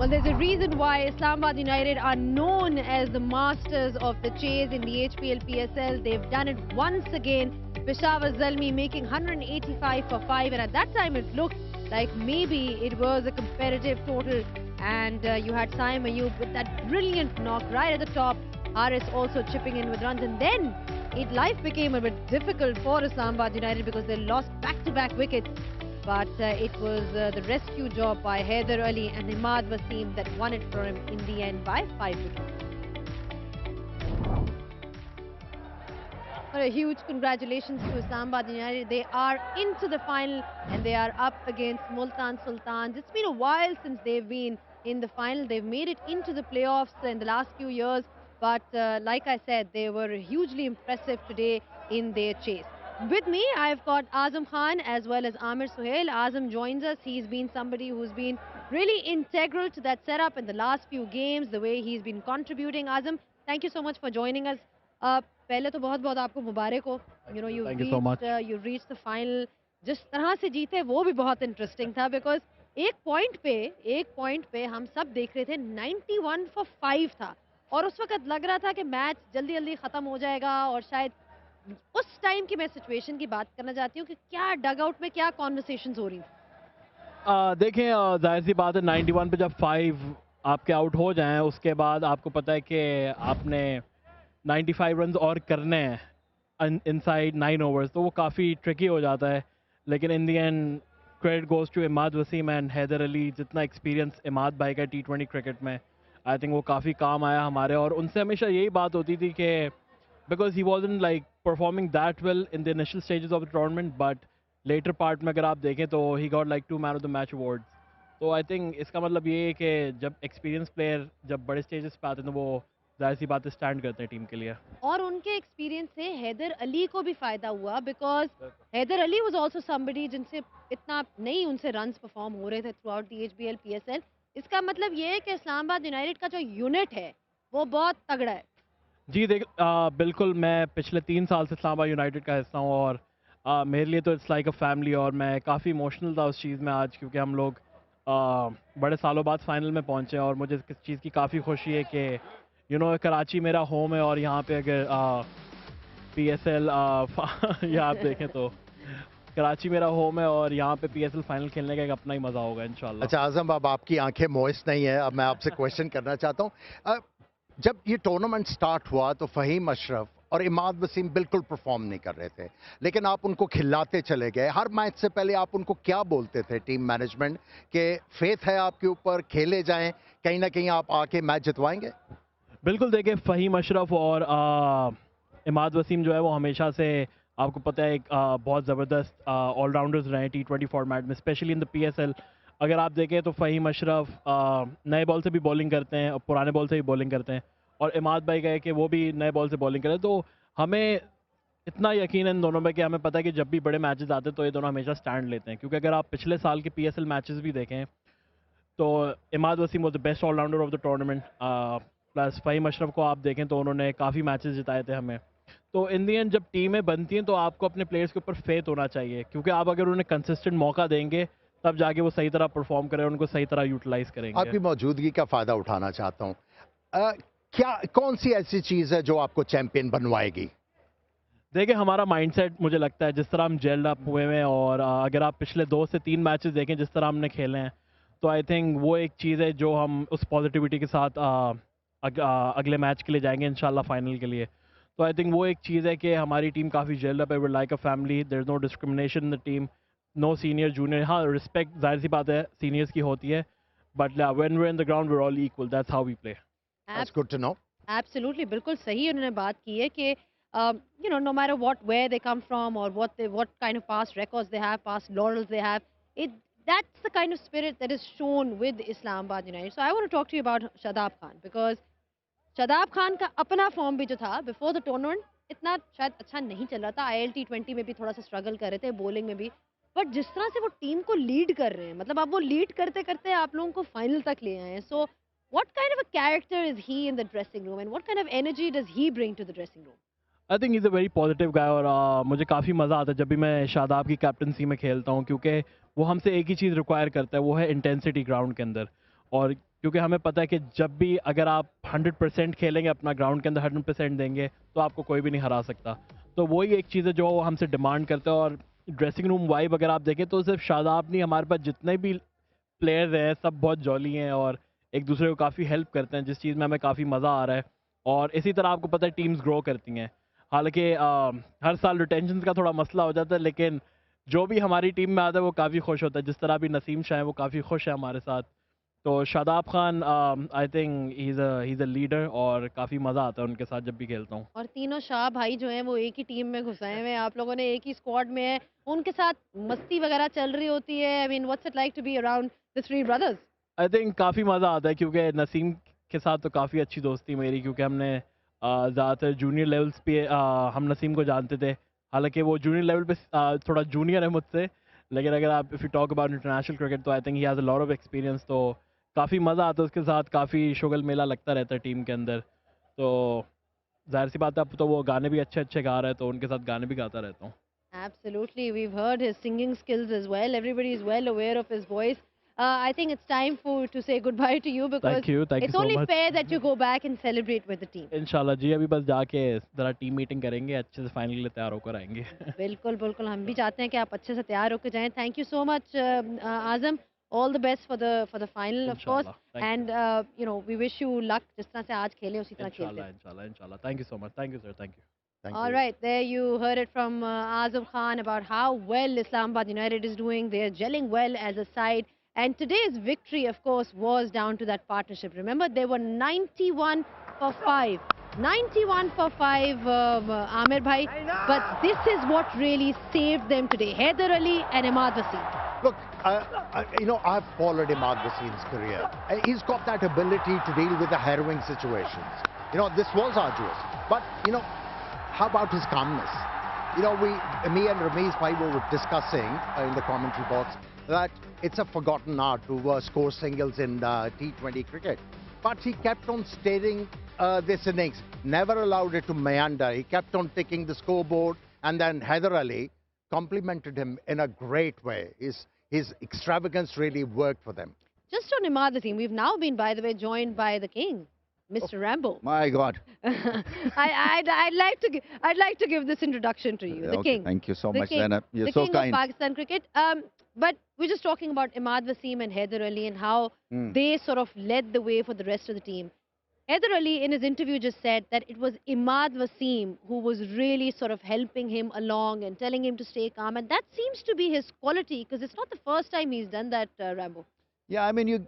Well, there's a reason why Islamabad United are known as the masters of the chase in the HBL PSL. They've done it once again. Peshawar Zalmi making 185 for 5, and at that time it looked like maybe it was a competitive total. And you had Saim Ayub with that brilliant knock right at the top. Haris also chipping in with runs, and then life became a bit difficult for Islamabad United because they lost back-to-back wickets. But it was the rescue job by Haider Ali and Imad Wasim that won it for him in the end by 5 wickets. Well, a huge congratulations to Islamabad United. They are into the final and they are up against Multan Sultans. It's been a while since they've been in the final. They've made it into the playoffs in the last few years. But like I said, they were hugely impressive today in their chase. With me, I've got Azam Khan as well as Amir Suhail. Azam joins us. He's been somebody who's been really integral to that setup in the last few games, the way he's been contributing. Azam, thank you so much for joining us. पहले तो बहुत-बहुत आपको मुबारक हो. You know, you reached the final. जिस तरह से जीते वो भी बहुत इंटरेस्टिंग था because एक पॉइंट पे हम सब देख रहे थे 91 for 5 था और उस वक्त लग रहा था कि मैच जल्दी-जल्दी खत्म हो जाएगा और शायद उस टाइम की मैं सिचुएशन की बात करना चाहती हूँ कि क्या डग आउट में क्या कॉन्वर्सेशंस हो रही थी. देखें, जाहिर सी बात है 91 पे जब 5 आपके आउट हो जाएं उसके बाद आपको पता है कि आपने 95 रन्स और करने हैं इनसाइड 9 ओवर्स, तो वो काफ़ी ट्रिकी हो जाता है. लेकिन in the end credit goes to Imad Wasim and Haider Ali. जितना एक्सपीरियंस इमाद भाई का T20 क्रिकेट में, आई थिंक वो काफ़ी काम आया हमारे. और उनसे हमेशा यही बात होती थी कि because he wasn't like performing that well in the initial stages of the tournament, but later part में अगर आप देखें तो he got like 2 man of the match awards. तो I think इसका मतलब ये है कि जब experienced player जब बड़े stages पे आते हैं तो वो जाहिर सी बात है स्टैंड करते हैं टीम के लिए. और उनके एक्सपीरियंस से हैदर अली को भी फायदा हुआ because Haider Ali was also somebody जिनसे इतना नहीं उनसे रन्स परफॉर्म हो रहे थे throughout the HBL PSL. इसका मतलब ये है कि इस्लामाबाद यूनाइटेड का जो यूनिट है वो बहुत तगड़ा है. जी देख, बिल्कुल. मैं पिछले 3 साल से इस्लामाबाद यूनाइटेड का हिस्सा हूँ और मेरे लिए तो इट्स लाइक अ फैमिली. और मैं काफ़ी इमोशनल था उस चीज़ में आज, क्योंकि हम लोग बड़े सालों बाद फाइनल में पहुँचे और मुझे इस चीज़ की काफ़ी खुशी है कि यू नो कराची मेरा होम है और यहाँ पे अगर PSL या आप देखें तो कराची मेरा होम है और यहाँ पे PSL फाइनल खेलने का एक अपना ही मज़ा होगा इंशाल्लाह. अच्छा आज़म, अब आपकी आंखें मोइस्ट नहीं है. अब मैं आपसे क्वेश्चन करना चाहता हूँ. जब ये टूर्नामेंट स्टार्ट हुआ तो फ़हीम अशरफ और इमाद वसीम बिल्कुल परफॉर्म नहीं कर रहे थे, लेकिन आप उनको खिलाते चले गए. हर मैच से पहले आप उनको क्या बोलते थे टीम मैनेजमेंट के फेथ है आपके ऊपर, खेले जाएं, कहीं ना कहीं आप आके मैच जितवाएंगे? बिल्कुल. देखिए, फ़हीम अशरफ और इमाद वसीम जो है वो हमेशा से आपको पता है एक बहुत ज़बरदस्त ऑलराउंडर्स रहे हैं T20 फॉर्मेट में, स्पेशली इन द PSL. अगर आप देखें तो फ़हीम अशरफ नए बॉल से भी बॉलिंग करते हैं और पुराने बॉल से भी बॉलिंग करते हैं, और इमाद भाई कहे कि वो भी नए बॉल से बॉलिंग करें. तो हमें इतना यकीन है इन दोनों में कि हमें पता है कि जब भी बड़े मैचेस आते हैं तो ये दोनों हमेशा स्टैंड लेते हैं. क्योंकि अगर आप पिछले साल के PSL मैचेस भी देखें तो Imad Wasim was the best all-rounder of the tournament. Plus Faheem Ashraf को आप देखें तो उन्होंने काफ़ी मैचेस जिताए थे हमें. तो इन दी एंड जब टीमें बनती हैं तो आपको अपने प्लेयर्स के ऊपर फेथ होना चाहिए, क्योंकि आप अगर उन्हें कंसिस्टेंट मौका देंगे तब जाके वो सही तरह परफॉर्म करें, उनको सही तरह यूटिलाइज करेंगे. आपकी मौजूदगी का फ़ायदा उठाना चाहता हूँ. क्या कौन सी ऐसी चीज़ है जो आपको चैंपियन बनवाएगी? देखिए, हमारा माइंडसेट मुझे लगता है जिस तरह हम जेल्ड अप हुए हैं, और अगर आप पिछले 2 से 3 मैचेस देखें जिस तरह हमने खेले हैं, तो आई थिंक वो एक चीज़ है जो हम उस पॉजिटिविटी के साथ अगले मैच के लिए जाएंगे इंशाल्लाह फाइनल के लिए. तो आई थिंक वो एक चीज़ है कि हमारी टीम काफ़ी जेल्ड अप है. We like a family. There is no discrimination in the team, no senior junior. हाँ, रिस्पेक्ट जाहिर सी बात है सीनियर्स की होती है, but when we are in the ground we are all equal. That's how we play. That's good to know. Absolutely, बिल्कुल सही उन्होंने बात की है कि you know, no matter where they come from or what kind of past records they have, past laurels they have, that's the kind of spirit that is shown with Islamabad United. So I want to talk to you about Shadab Khan, because Shadab Khan का अपना form भी जो था before the tournament इतना शायद अच्छा नहीं चल रहा था. IL T20 में भी थोड़ा सा स्ट्रगल कर रहे थे, बॉलिंग में भी. बट जिस तरह से वो टीम को लीड कर रहे हैं, मतलब अब वो लीड करते करते आप लोगों को फाइनल तक ले आए हैं. सो what kind of a character is he in the dressing room and what kind of energy does he bring to the dressing room? I think is a very positive guy. और मुझे काफ़ी मज़ा आता है जब भी मैं शादाब की कैप्टनसी में खेलता हूँ, क्योंकि वो हमसे एक ही चीज़ रिक्वायर करता है, वो है इंटेंसिटी ग्राउंड के अंदर. और क्योंकि हमें पता है कि जब भी अगर आप 100% खेलेंगे, अपना ग्राउंड के अंदर 100% देंगे, तो आपको कोई भी नहीं हरा सकता। तो वही एक चीज़ है जो वो हमसे डिमांड करते हैं। और ड्रेसिंग रूम वाइब अगर आप देखें तो सिर्फ शादाब नहीं, हमारे पास जितने भी प्लेयर्स हैं सब बहुत जॉली हैं और एक दूसरे को काफ़ी हेल्प करते हैं, जिस चीज़ में हमें काफ़ी मज़ा आ रहा है। और इसी तरह आपको पता है टीम्स ग्रो करती हैं। हालांकि हर साल रिटेंशन का थोड़ा मसला हो जाता है, लेकिन जो भी हमारी टीम में आता है वो काफ़ी खुश होता है। जिस तरह अभी नसीम शाह है वो काफ़ी खुश है हमारे साथ। तो शादाब खान, आई think he is a leader और काफ़ी मज़ा आता है उनके साथ जब भी खेलता हूँ। और तीनों शाह भाई जो हैं वो एक ही टीम में घुसाए हुए हैं, आप लोगों ने एक ही स्क्वाड में है, उनके साथ मस्ती वगैरह चल रही होती है। I mean what's it like to be around the three brothers? I think काफ़ी मज़ा आता है क्योंकि नसीम के साथ तो काफ़ी अच्छी दोस्ती मेरी, क्योंकि हमने ज़्यादातर जूनियर लेवल्स पे हम नसीम को जानते थे। हालांकि वो जूनियर लेवल पे थोड़ा जूनियर है मुझसे, लेकिन अगर आप if you talk about international cricket तो I think he has a lot of experience. तो काफ़ी मज़ा आता है उसके साथ, काफ़ी शुगल मेला लगता रहता है टीम के अंदर। तो ज़ाहिर सी बात है, अब तो वो गाने भी अच्छे अच्छे गा रहा है, तो उनके साथ गाने भी गाता रहता हूँ। Absolutely. We've heard his singing skills as well. Everybody is well aware of his voice. I think it's time to say goodbye to you because thank you it's so only much. fair that you go back and celebrate with the team. इंशाल्लाह जी, अभी बस जाके ज़रा team meeting करेंगे, अच्छे से final के लिए तैयार होकर आएंगे। बिल्कुल, बिल्कुल। हम भी चाहते हैं कि आप अच्छे से तैयार होकर जाएँ। Thank you so much, Azam. All the best for the final, of course. इंशाल्लाह, thank you. And, you know, we wish you luck. जिस तरह से आज खेले, उसी तरह खेलते इंशाल्लाह, रहें. इंशाल्लाह, इंशाल्लाह। Thank you so much. Thank you sir, thank you. Thank All you. right, there you heard it from Azam Khan about how well Islamabad United is doing. They're gelling well as a side. And today's victory, of course, was down to that partnership. Remember, they were 91 for 5. 91 for 5, Amir Bhai. But this is what really saved them today. Haider Ali and Imad Wasim. Look, you know, I've followed Imad Wasim's career. He's got that ability to deal with the harrowing situations. You know, this was arduous. But, you know, how about his calmness? You know, me and Ramesh Bhai were discussing in the commentary box that it's a forgotten art to score singles in T20 cricket. But he kept on staring this innings, never allowed it to meander. He kept on ticking the scoreboard, and then Haider Ali complimented him in a great way. His extravagance really worked for them. Just on Imad Wasim, we've now been, by the way, joined by the king, Mr. Rambo. My God. I'd like to give this introduction to you, the Okay, king. thank you so The much, king, Zainab. You're the so king kind. of Pakistan cricket. But we're just talking about Imad Wasim and Haider Ali and how Hmm. they sort of led the way for the rest of the team. Haider Ali, in his interview, just said that it was Imad Wasim who was really sort of helping him along and telling him to stay calm. And that seems to be his quality because it's not the first time he's done that, Rambo. Yeah, I mean, you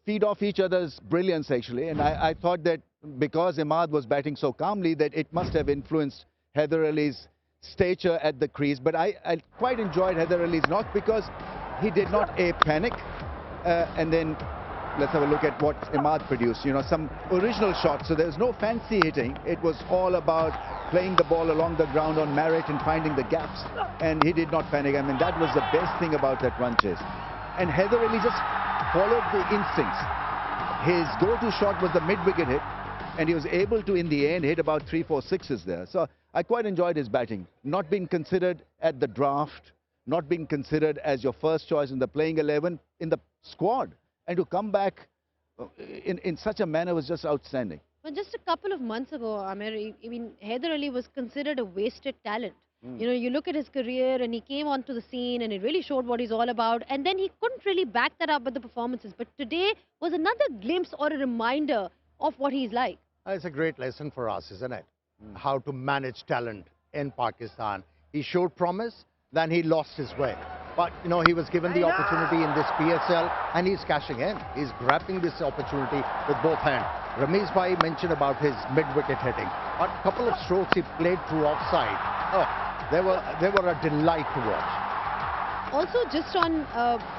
feed off each other's brilliance, actually. And I thought that because Imad was batting so calmly, that it must have influenced Haider Ali's stature at the crease. But I quite enjoyed Haider Ali's knock because he did not panic. And then let's have a look at what Imad produced. You know, some original shots. So there's no fancy hitting. It was all about playing the ball along the ground on merit and finding the gaps. And he did not panic. I mean, that was the best thing about that run chase. And Haider Ali just followed the instincts. His go-to shot was the mid-wicket hit, and he was able to, in the end, hit about 3, 4 sixes there. So I quite enjoyed his batting. Not being considered at the draft, not being considered as your first choice in the playing 11, in the squad, and to come back in such a manner was just outstanding. But just a couple of months ago, Amir, I mean, Haider Ali was considered a wasted talent. You know, you look at his career and he came onto the scene and it really showed what he's all about. And then he couldn't really back that up with the performances. But today was another glimpse or a reminder of what he's like. It's a great lesson for us, isn't it? How to manage talent in Pakistan. He showed promise, then he lost his way. But, you know, he was given the opportunity in this PSL and he's cashing in. He's grabbing this opportunity with both hands. Ramesh Bhai mentioned about his mid-wicket hitting. But a couple of strokes he played through offside. Oh, they were a delight to watch. Also, just on,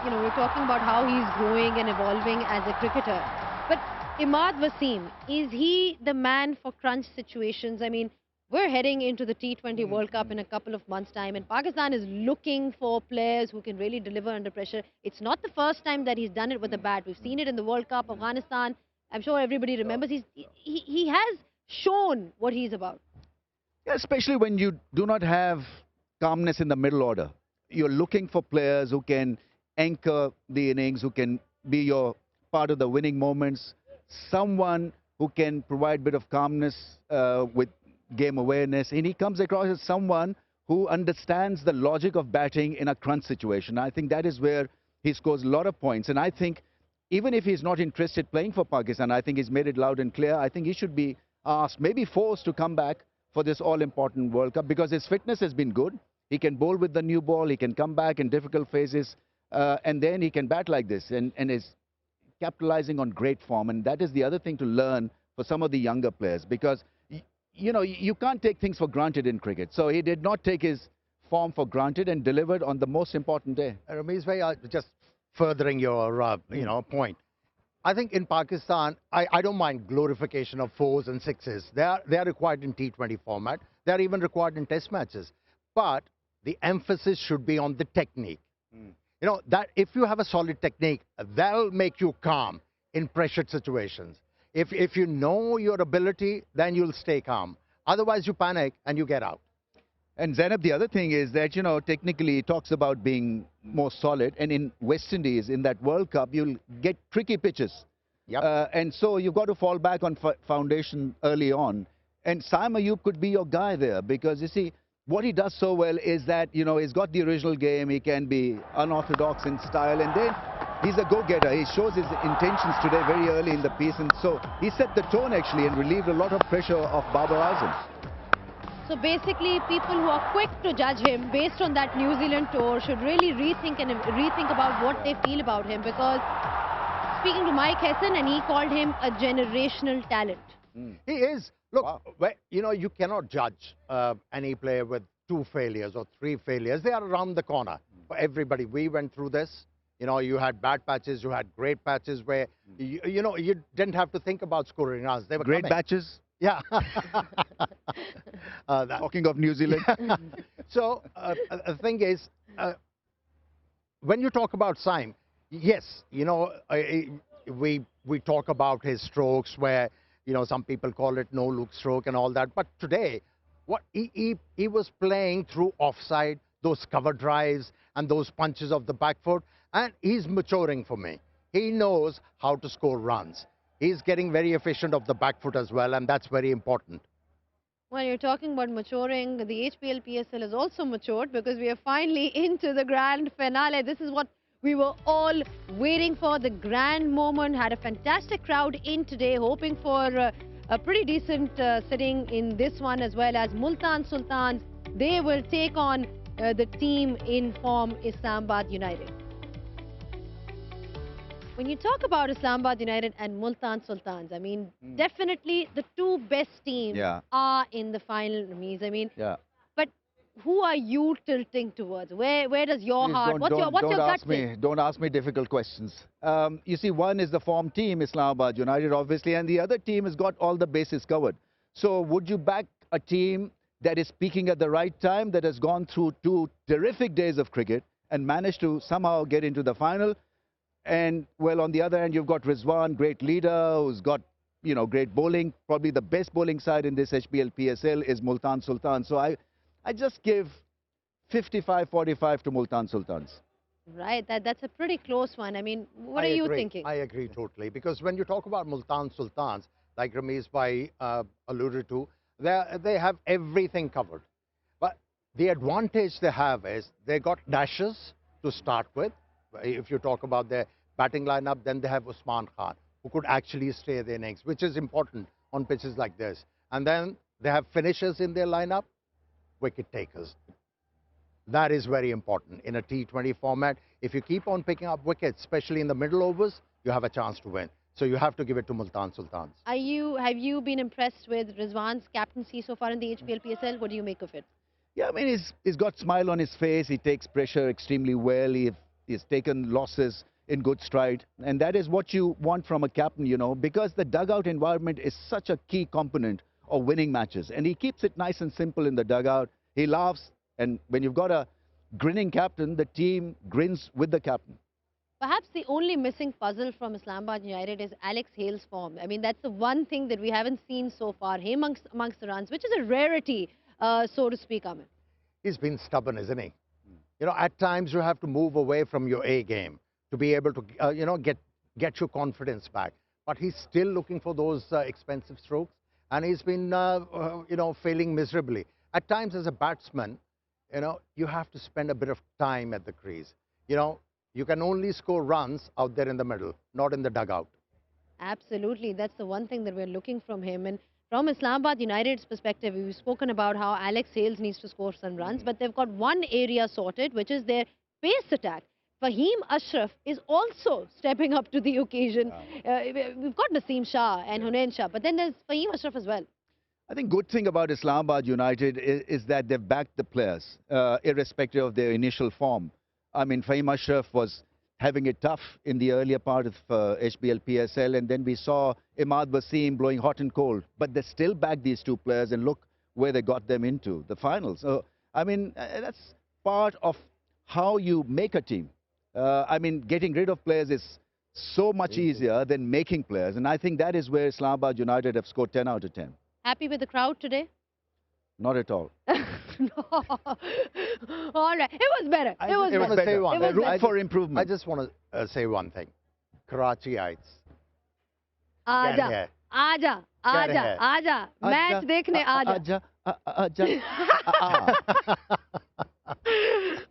you know, we're talking about how he's growing and evolving as a cricketer. But Imad Wasim, is he the man for crunch situations? I mean, we're heading into the T20 World Cup in a couple of months' time, and Pakistan is looking for players who can really deliver under pressure. It's not the first time that he's done it with a bat. We've seen it in the World Cup, Afghanistan. I'm sure everybody remembers. He has shown what he's about. Yeah, especially when you do not have calmness in the middle order. You're looking for players who can anchor the innings, who can be your part of the winning moments, someone who can provide a bit of calmness with game awareness, and he comes across as someone who understands the logic of batting in a crunch situation. I think that is where he scores a lot of points, and I think even if he's not interested playing for Pakistan, I think he's made it loud and clear. I think he should be asked, maybe forced to come back for this all-important World Cup, because his fitness has been good. He can bowl with the new ball, he can come back in difficult phases, and then he can bat like this, and is capitalizing on great form. And that is the other thing to learn for some of the younger players, because you know, you can't take things for granted in cricket. So he did not take his form for granted and delivered on the most important day. Ramesh bhai, just furthering your point. I think in Pakistan, I don't mind glorification of fours and sixes. They are required in T20 format. They are even required in test matches. But the emphasis should be on the technique. You know, that if you have a solid technique, that'll make you calm in pressured situations. If you know your ability, then you'll stay calm. Otherwise, you panic and you get out. And Zainab, the other thing is that, you know, technically he talks about being more solid. And in West Indies, in that World Cup, you'll get tricky pitches. Yep. And so you've got to fall back on foundation early on. And Saim Ayub could be your guy there, because, you see, what he does so well is that, you know, he's got the original game. He can be unorthodox in style. And then he's a go-getter. He shows his intentions today very early in the piece. And so he set the tone, actually, and relieved a lot of pressure off Babar Azam. So basically, people who are quick to judge him based on that New Zealand tour should really rethink about what they feel about him, because speaking to Mike Hesson, and he called him a generational talent. He is. Look, Wow. you know, you cannot judge any player with 2 failures or 3 failures. They are around the corner for everybody. We went through this. You know, you had bad patches, you had great patches where, you know, you didn't have to think about scoring runs. They were Great coming. batches. Yeah. Talking of New Zealand. So the thing is, when you talk about Saim, yes, you know, we talk about his strokes where, you know, some people call it no-look stroke and all that. But today, what he was playing through offside, those cover drives and those punches of the back foot, and he's maturing for me. He knows how to score runs. He's getting very efficient of the back foot as well, and that's very important. Well, you're talking about maturing. The HBL PSL has also matured, because we are finally into the grand finale. This is what we were all waiting for, the grand moment. Had a fantastic crowd in today, hoping for a pretty decent sitting in this one, as well as Multan Sultans. They will take on the team in form, Islamabad United. When you talk about Islamabad United and Multan Sultans, I mean, definitely the 2 best teams are in the final, Rameez. I mean, but who are you tilting towards? Where does your Please heart, what's your gut say? Don't ask me difficult questions. You see, one is the form team, Islamabad United, obviously, and the other team has got all the bases covered. So would you back a team that is peaking at the right time, that has gone through 2 terrific days of cricket and managed to somehow get into the final? And, well, on the other hand, you've got Rizwan, great leader, who's got, you know, great bowling. Probably the best bowling side in this HBL PSL is Multan Sultan. So I just give 55-45 to Multan Sultans. Right, that's a pretty close one. I mean, what I are you agree. thinking? I agree totally. Because when you talk about Multan Sultans, like Ramesh bhai alluded to, they have everything covered. But the advantage they have is they got dashers to start with. If you talk about their batting lineup, then they have Usman Khan, who could actually stay the innings, which is important on pitches like this. And then they have finishers in their lineup, wicket takers. That is very important in a T20 format. If you keep on picking up wickets, especially in the middle overs, you have a chance to win. So you have to give it to Multan Sultans. Have you been impressed with Rizwan's captaincy so far in the HBL PSL? What do you make of it? Yeah, I mean, he's got smile on his face. He takes pressure extremely well. He's taken losses in good stride. And that is what you want from a captain, you know, because the dugout environment is such a key component of winning matches. And he keeps it nice and simple in the dugout. He laughs. And when you've got a grinning captain, the team grins with the captain. Perhaps the only missing puzzle from Islamabad United is Alex Hale's form. I mean, that's the one thing that we haven't seen so far, him amongst the runs, which is a rarity, so to speak, Amit. He's been stubborn, isn't he? You know, at times you have to move away from your A game to be able to, you know, get get your confidence back. But he's still looking for those expensive strokes, and he's been, failing miserably. At times, as a batsman, you have to spend a bit of time at the crease. You can only score runs out there in the middle, not in the dugout. Absolutely. That's the one thing that we're looking from him. And from Islamabad United's perspective, we've spoken about how Alex Hales needs to score some runs, but they've got one area sorted, which is their pace attack. Fahim Ashraf is also stepping up to the occasion. We've got Naseem Shah and Hunain Shah, but then there's Fahim Ashraf as well. I think good thing about Islamabad United is that they've backed the players, irrespective of their initial form. I mean, Fahim Ashraf was having it tough in the earlier part of HBL PSL, and then we saw Imad Wasim blowing hot and cold. But they still backed these two players, and look where they got them into, the finals. So, I mean, that's part of how you make a team. I mean, getting rid of players is so much easier than making players. And I think that is where Islamabad United have scored 10 out of 10. Happy with the crowd today? Not at all. No. All right. It was better. It was want to better. say one. It was Room better. for improvement. I just want to say one thing. Karachiites. Aja. Aja. Aja. Aja. Match dekhne aja.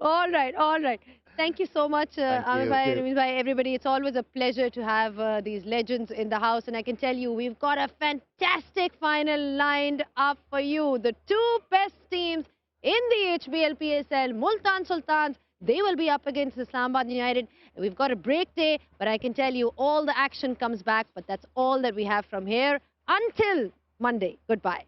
All right. All right. Thank you so much, Amir Bhai, Ramesh Bhai, everybody. It's always a pleasure to have these legends in the house. And I can tell you, we've got a fantastic final lined up for you. The two best teams in the HBL PSL, Multan Sultans, they will be up against Islamabad United. We've got a break day, but I can tell you all the action comes back. But that's all that we have from here until Monday. Goodbye.